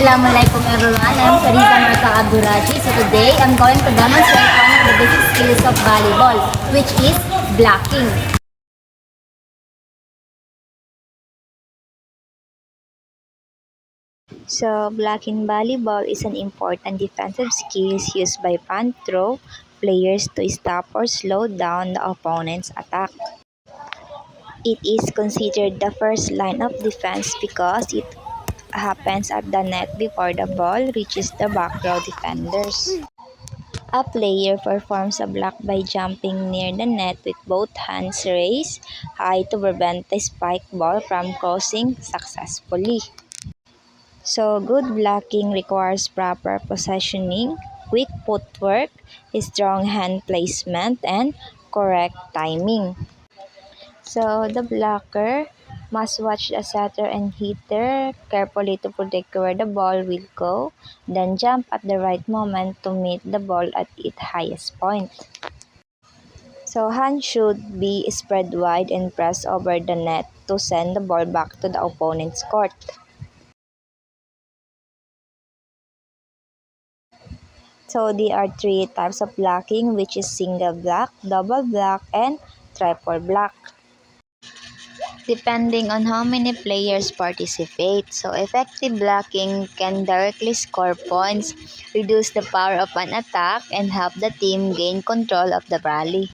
Assalamualaikum everyone, I'm Fariza Marka Abduraji. So today I'm going to demonstrate one of the basic skills of volleyball, which is blocking. So blocking volleyball is an important defensive skill used by front row players to stop or slow down the opponent's attack. It is considered the first line of defense because it happens at the net before the ball reaches the back row defenders. A player performs a block by jumping near the net with both hands raised high to prevent the spike ball from crossing successfully. So good blocking requires proper positioning, quick footwork, strong hand placement, and correct timing. So the blocker must watch the setter and hitter carefully to predict where the ball will go, then jump at the right moment to meet the ball at its highest point. So hands should be spread wide and press over the net to send the ball back to the opponent's court. So there are three types of blocking, which is single block, double block, and triple block, depending on how many players participate. So effective blocking can directly score points, reduce the power of an attack, and help the team gain control of the rally.